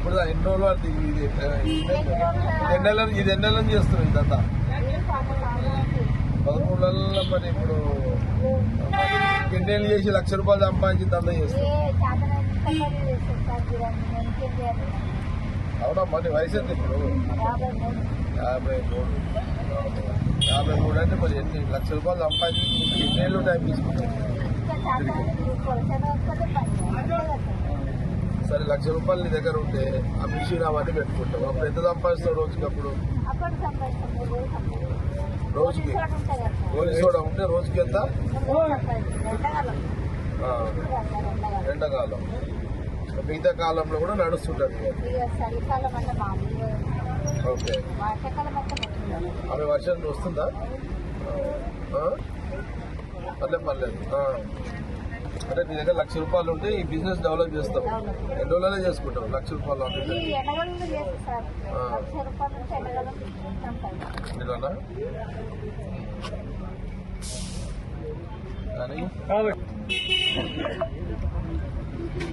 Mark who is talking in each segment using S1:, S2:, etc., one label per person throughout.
S1: ఇప్పుడు ఎన్ని రోజులు ఇది ఎన్ని నెలలు చేస్తున్నాం ఇదంతా 13 నెలల్లో. మరి ఇప్పుడు ఎన్నేళ్ళు చేసి ₹1,00,000 సంపాదించి దందా చేస్తాం. అవునా? మరి వయసు ఎంత ఇప్పుడు? 53 అంటే మరి ఎన్ని ₹1,00,000 సంపాదించి ఎన్నేళ్ళు టైం తీసుకుంటాం? సరే ₹1,00,000 నీ దగ్గర ఉంటే ఆ మిషన్ అవన్నీ పెట్టుకుంటావు. అప్పుడు ఎంత సంపాదిస్తావు రోజుకి? అప్పుడు రోజుకి గోలి సోడా ఉంటే రోజుకి ఎంత? ఎండాకాలం. మిగతా కాలంలో కూడా నడుస్తుంటది. ఓకే. ఆమె వర్షం వస్తుందా? పర్లేదు. అంటే నీ దగ్గర ₹1,00,000 ఉంటే ఈ బిజినెస్ డెవలప్ చేస్తావు. ఎన్ని రోజులనే చేసుకుంటావు ₹1,00,000 అంటే? కానీ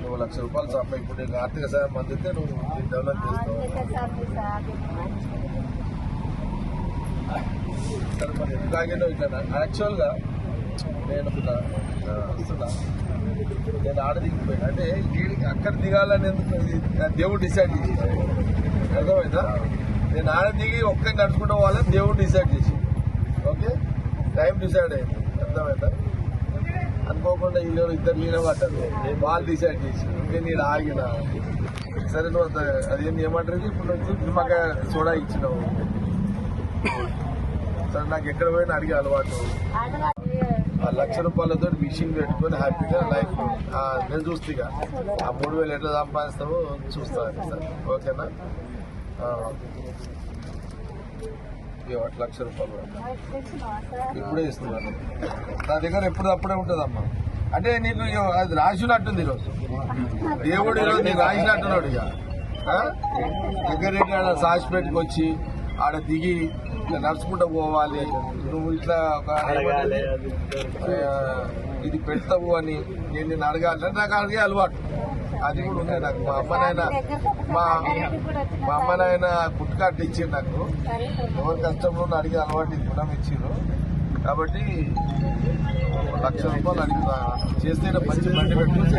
S1: నువ్వు ₹1,00,000 సంపా. ఇప్పుడు నీకు ఆర్థిక సాయం అందితే నువ్వు డెవలప్ చేస్తావు. సరే మరి ఎందుకు ఇట్లా? యాక్చువల్గా నేను వస్తున్నా, నేను ఆడ దిగిపోయాను. అంటే అక్కడ దిగాలని ఎందుకు దేవుడు డిసైడ్ చేసి, అర్థమైందా? నేను ఆడ దిగి ఒక్కరి నడుచుకుంటూ పోవాలని దేవుడు డిసైడ్ చేసి, ఓకే, టైం డిసైడ్ అయింది. అర్థమైందా? అనుకోకుండా ఇద్దరు పడ్డారు. వాళ్ళు డిసైడ్ చేసి ఇంకా నేను ఆగిన. సరే నువ్వు అదేంటి ఏమంటారు, ఇప్పుడు నిమ్మకాయ సోడా ఇచ్చినావు. సరే నాకు ఎక్కడ పోయినా అడిగే అలవాటు. ఆ ₹1,00,000 మిషన్ పెట్టుకొని హ్యాపీగా లైఫ్ నేను చూస్తే ఇక ఆ 3,000 ఎట్లా సంపాదిస్తావో చూస్తాను. సార్ ఓకేనా? ₹1,00,000 ఇప్పుడే ఇస్తున్నాను. నా దగ్గర ఎప్పుడు అప్పుడే ఉంటుందమ్మా. అంటే నీకు అది రాసినట్టుంది ఈరోజు. దేవుడు ఈరోజు నీకు రాసినట్టున్నాడు. ఇక దగ్గర సాసి పెట్టుకొచ్చి ఆడ దిగి ఇట్లా నడుచుకుంటూ పోవాలి. నువ్వు ఇట్లా ఇది పెడతావు అని నేను అడగాలంటే నాకు అడిగే అలవాటు అది కూడా ఉంది నాకు. మా అమ్మనాయన పుట్టుకాట్లు ఇచ్చిండు నాకు. ఎవరి కష్టంలో అడిగే అలవాటు ఇది కూడా ఇచ్చిండ్రు. కాబట్టి ₹1,00,000 అడిగిన చేస్తే మంచి బండి పెట్టుకుని